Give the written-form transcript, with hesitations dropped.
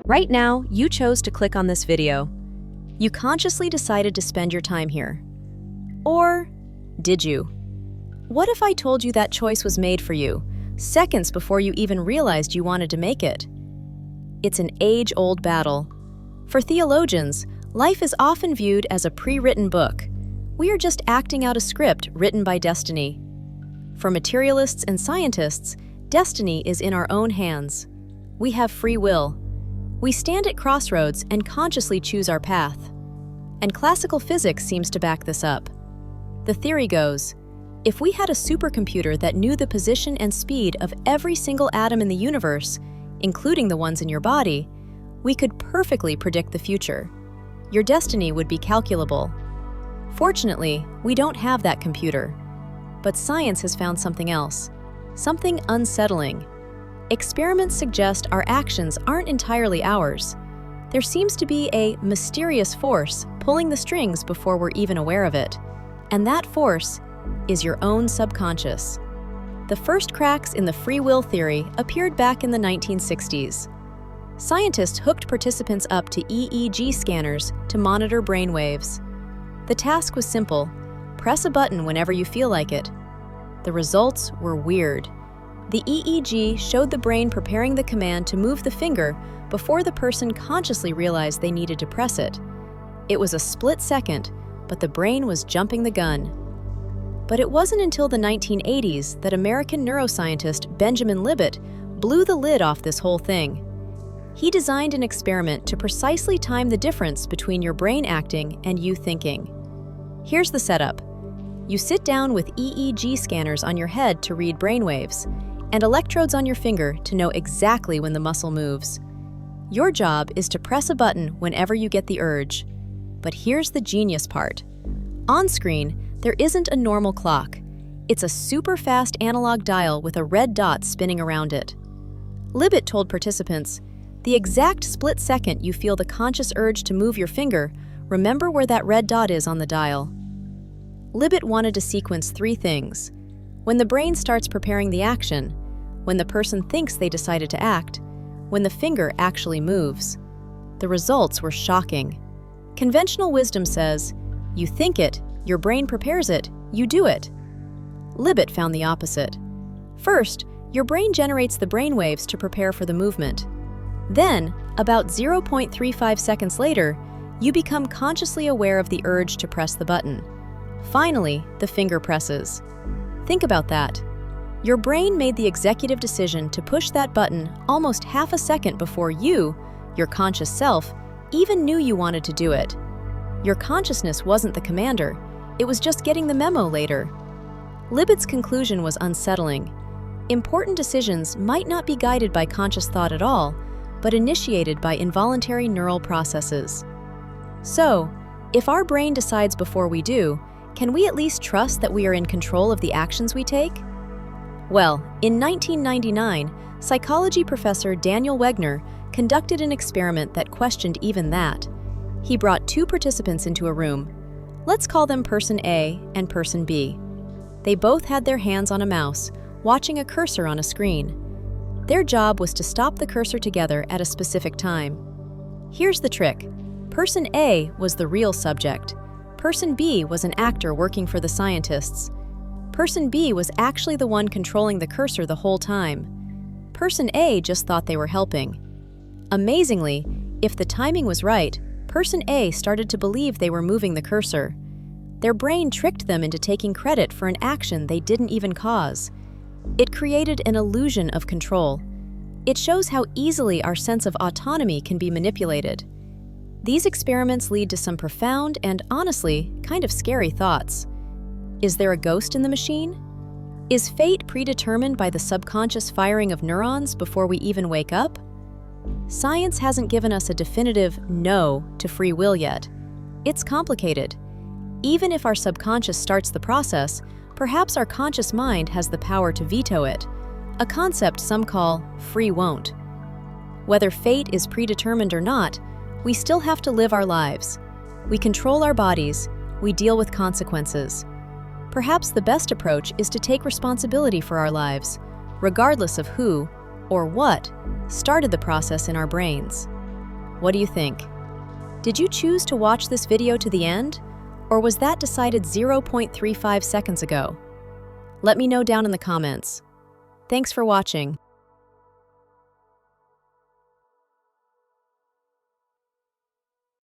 Right now, you chose to click on this video. You consciously decided to spend your time here. Or did you? What if I told you that choice was made for you, seconds before you even realized you wanted to make it? It's an age-old battle. For theologians, life is often viewed as a pre-written book. We are just acting out a script written by destiny. For materialists and scientists, destiny is in our own hands. We have free will. We stand at crossroads and consciously choose our path. And classical physics seems to back this up. The theory goes, if we had a supercomputer that knew the position and speed of every single atom in the universe, including the ones in your body, we could perfectly predict the future. Your destiny would be calculable. Fortunately, we don't have that computer. But science has found something else, something unsettling. Experiments suggest our actions aren't entirely ours. There seems to be a mysterious force pulling the strings before we're even aware of it. And that force is your own subconscious. The first cracks in the free will theory appeared back in the 1960s. Scientists hooked participants up to EEG scanners to monitor brain waves. The task was simple: press a button whenever you feel like it. The results were weird. The EEG showed the brain preparing the command to move the finger before the person consciously realized they needed to press it. It was a split second, but the brain was jumping the gun. But it wasn't until the 1980s that American neuroscientist Benjamin Libet blew the lid off this whole thing. He designed an experiment to precisely time the difference between your brain acting and you thinking. Here's the setup. You sit down with EEG scanners on your head to read brainwaves, and electrodes on your finger to know exactly when the muscle moves. Your job is to press a button whenever you get the urge. But here's the genius part. On screen, there isn't a normal clock. It's a super fast analog dial with a red dot spinning around it. Libet told participants, the exact split second you feel the conscious urge to move your finger, remember where that red dot is on the dial. Libet wanted to sequence 3 things. When the brain starts preparing the action, when the person thinks they decided to act, when the finger actually moves. The results were shocking. Conventional wisdom says, you think it, your brain prepares it, you do it. Libet found the opposite. First, your brain generates the brain waves to prepare for the movement. Then, about 0.35 seconds later, you become consciously aware of the urge to press the button. Finally, the finger presses. Think about that. Your brain made the executive decision to push that button almost half a second before you, your conscious self, even knew you wanted to do it. Your consciousness wasn't the commander, it was just getting the memo later. Libet's conclusion was unsettling. Important decisions might not be guided by conscious thought at all, but initiated by involuntary neural processes. So, if our brain decides before we do, can we at least trust that we are in control of the actions we take? Well, in 1999, psychology professor Daniel Wegner conducted an experiment that questioned even that. He brought 2 participants into a room. Let's call them person A and person B. They both had their hands on a mouse, watching a cursor on a screen. Their job was to stop the cursor together at a specific time. Here's the trick. Person A was the real subject. Person B was an actor working for the scientists. Person B was actually the one controlling the cursor the whole time. Person A just thought they were helping. Amazingly, if the timing was right, Person A started to believe they were moving the cursor. Their brain tricked them into taking credit for an action they didn't even cause. It created an illusion of control. It shows how easily our sense of autonomy can be manipulated. These experiments lead to some profound and, honestly, kind of scary thoughts. Is there a ghost in the machine? Is fate predetermined by the subconscious firing of neurons before we even wake up? Science hasn't given us a definitive no to free will yet. It's complicated. Even if our subconscious starts the process, perhaps our conscious mind has the power to veto it, a concept some call free won't. Whether fate is predetermined or not, we still have to live our lives. We control our bodies, we deal with consequences. Perhaps the best approach is to take responsibility for our lives, regardless of who or what started the process in our brains. What do you think? Did you choose to watch this video to the end? Or was that decided 0.35 seconds ago? Let me know down in the comments. Thanks for watching.